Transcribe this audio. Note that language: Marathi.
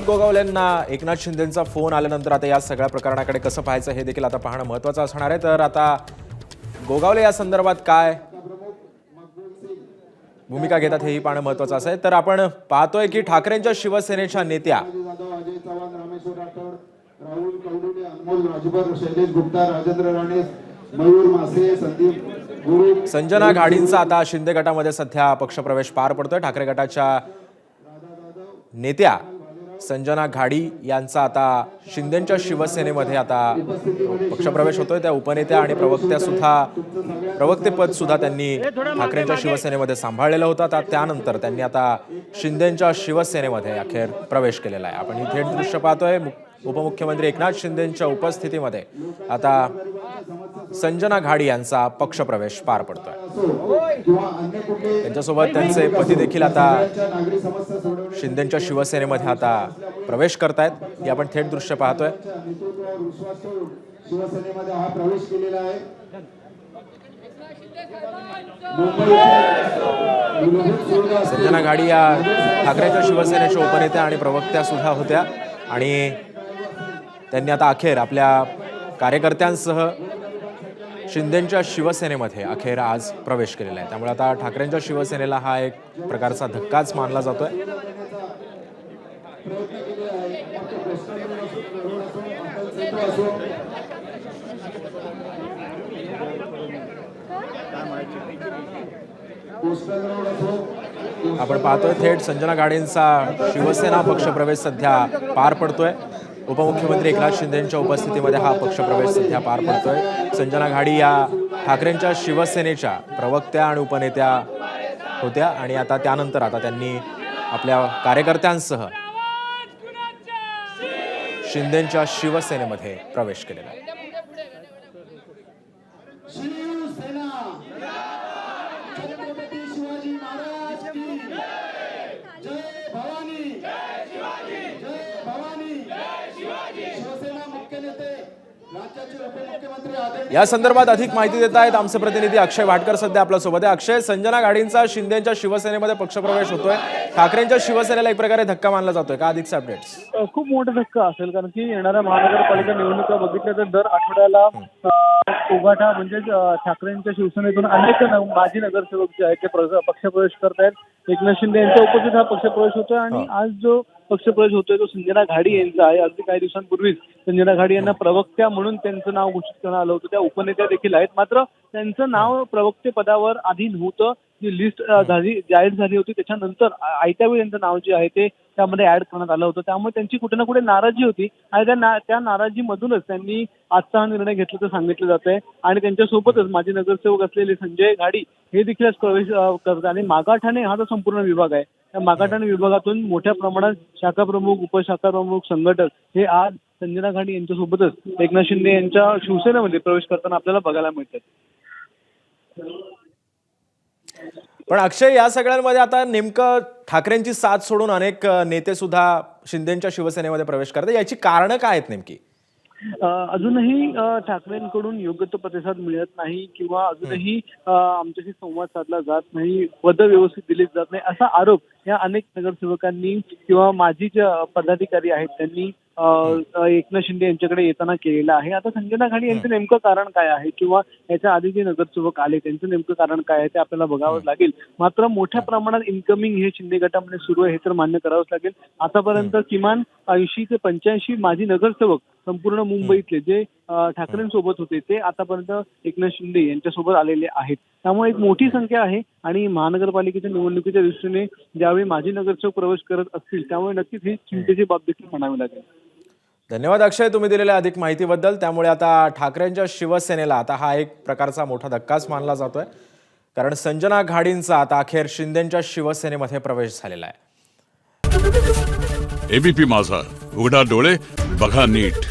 गोगावलेंना एकनाथ शिंदेंचा फोन आल्यानंतर आता या सगळ्या प्रकरणाकडे कसं पाहायचं हे देखील आता पाहणं महत्त्वाचं असणार आहे। तर आता गोगावले या संदर्भात काय भूमिका घेतात हेही पाहणं महत्त्वाचं आहे। तर आपण पाहतोय की ठाकरेंच्या शिवसेनेच्या नेत्या संजना घाडींचा आता शिंदे गटामध्ये सध्या पक्षप्रवेश पार पडतोय। ठाकरे गटाच्या नेत्या संजना घाडी यांचा आता शिंदेंच्या शिवसेनेमध्ये आता पक्षप्रवेश होतोय। त्या उपनेत्या आणि प्रवक्तेपद सुद्धा त्यांनी ठाकरेंच्या शिवसेनेमध्ये सांभाळलेलं होतं। त्यानंतर त्यांनी आता शिंदेंच्या शिवसेनेमध्ये अखेर प्रवेश केलेला आहे। आपण ही थेट दृश्य पाहतोय। उपमुख्यमंत्री एकनाथ शिंदेंच्या उपस्थितीमध्ये आता संजना घाडी यांचा पक्षप्रवेश पार पडतोय। त्यांच्यासोबत त्यांचे पती देखील आता शिंदेंच्या शिवसेनेमध्ये आता प्रवेश करतायत। हे आपण थेट दृश्य पाहतोय। शिवसेनेमध्ये हा प्रवेश केलेला आहे। संजना घाडी या ठाकरेंच्या शिवसेनेच्या उपनेत्या आणि प्रवक्त्या सुद्धा होत्या आणि त्यांनी आता अखेर आपल्या कार्यकर्त्यांसह शिंदेंच्या शिवसेनेमध्ये अखेर आज प्रवेश केलेला आहे। त्यामुळे आता ठाकरेंच्या शिवसेनेला हा एक प्रकारचा धक्काच मानला जातोय। आपण पाहतोय थेट संजना घाडींचा शिवसेना पक्षप्रवेश सध्या पार पडतोय। उपमुख्यमंत्री एकनाथ शिंदेंच्या उपस्थितीमध्ये हा पक्षप्रवेश सध्या पार पडतोय। संजना घाडी या ठाकरेंच्या शिवसेनेच्या प्रवक्त्या आणि उपनेत्या होत्या आणि आता त्यानंतर आता त्यांनी आपल्या कार्यकर्त्यांसह शिंदेंच्या शिवसेनेमध्ये प्रवेश केलेला आहे। या संदर्भात अधिक माहिती देत आहेत आमचे प्रतिनिधी अक्षय वाटकर सध्या आपल्या सोबत आहे। अक्षय, संजना घाडींचा शिंदेंच्या शिवसेनेमध्ये पक्षप्रवेश होतोय। ठाकरेंच्या शिवसेनेला एक प्रकारे धक्का मानला जातोय का? अधिकचे अपडेट्स? खूप मोठा धक्का असेल, कारण की येणाऱ्या महानगरपालिका निवडणुका बघितल्या तर दर आठवड्याला उभाटा म्हणजे ठाकरेंच्या शिवसेनेतून अनेक माजी नगरसेवक जे आहेत ते पक्षप्रवेश करतायत। एकनाथ शिंदे यांच्या उपस्थितीत हा पक्षप्रवेश होतोय आणि आज जो पक्षप्रवेश होतोय तो संजना घाडी यांचा आहे। अगदी काही दिवसांपूर्वीच संजना घाडी यांना प्रवक्त्या म्हणून त्यांचं नाव घोषित करण्यात आलं होतं। त्या उपनेत्या देखील आहेत, मात्र त्यांचं नाव प्रवक्ते पदावर आधी नव्हतं। जी लिस्ट जाहीर झाली होती त्याच्यानंतर आयत्या वेळी यांचं नाव जे आहे ते त्यामध्ये ऍड करण्यात आलं होतं। त्यामुळे त्यांची कुठे ना कुठे नाराजी होती आणि त्या नाराजीमधूनच त्यांनी आजचा हा निर्णय घेतल्याचं सांगितलं जात आहे। आणि त्यांच्यासोबतच माजी नगरसेवक असलेले संजय घाडी हे देखील प्रवेश करतात आणि मागाठाणे हा जो संपूर्ण विभाग आहे त्या मागाठाणे विभागातून मोठ्या प्रमाणात शाखा प्रमुख, उपशाखा प्रमुख, संघटक हे आज संजना घाडी यांच्यासोबतच एकनाथ शिंदे यांच्या शिवसेनेमध्ये प्रवेश करताना आपल्याला बघायला मिळतात। पण अक्षय, या सगळ्यांमध्ये आता नेमकं ठाकरेंची साथ सोडून अनेक नेते सुद्धा शिंदेंच्या शिवसेनेमध्ये प्रवेश करतात, याची कारणं काय आहेत नेमकी? अजूनही ठाकरेंकडून योग्य तो प्रतिसाद मिळत नाही किंवा अजूनही आमच्याशी संवाद साधला जात नाही, पदं व्यवस्थित दिली जात नाही असा आरोप या अनेक नगरसेवकांनी किंवा माजी जे पदाधिकारी आहेत त्यांनी एकनाथ शिंदे यांच्याकडे येताना केलेला आहे। आता संजना घाडी यांचं नेमकं कारण काय आहे किंवा याच्या आधी जे नगरसेवक आले त्यांचं नेमकं कारण काय आहे ते आपल्याला बघावं लागेल। मात्र मोठ्या प्रमाणात इन्कमिंग हे शिंदे गटामध्ये सुरू आहे हे तर मान्य करावंच लागेल। आतापर्यंत किमान 80 ते 85 माजी नगरसेवक संपूर्ण मुंबईतले जे ठाकरेंसोबत होते ते आतापर्यंत एकनाथ शिंदे यांच्यासोबत आलेले आहेत। त्यामुळे एक मोठी संख्या आहे आणि महानगरपालिकेच्या निवडणुकीच्या दृष्टीने ज्यावेळी माजी नगरसेवक प्रवेश करत असतील त्यामुळे नक्कीच ही चिंतेची बाब देखील म्हणावी लागेल। धन्यवाद अक्षय, तुम्ही दिलेल्या अधिक माहितीबद्दल। त्यामुळे आता ठाकरेंच्या शिवसेनेला आता हा एक प्रकारचा मोठा धक्काच मानला जातोय, कारण संजना घाडींचा आता अखेर शिंदेंच्या शिवसेनेमध्ये प्रवेश झालेला आहे। एबीपी माझा, उघडा डोळे बघा नीट।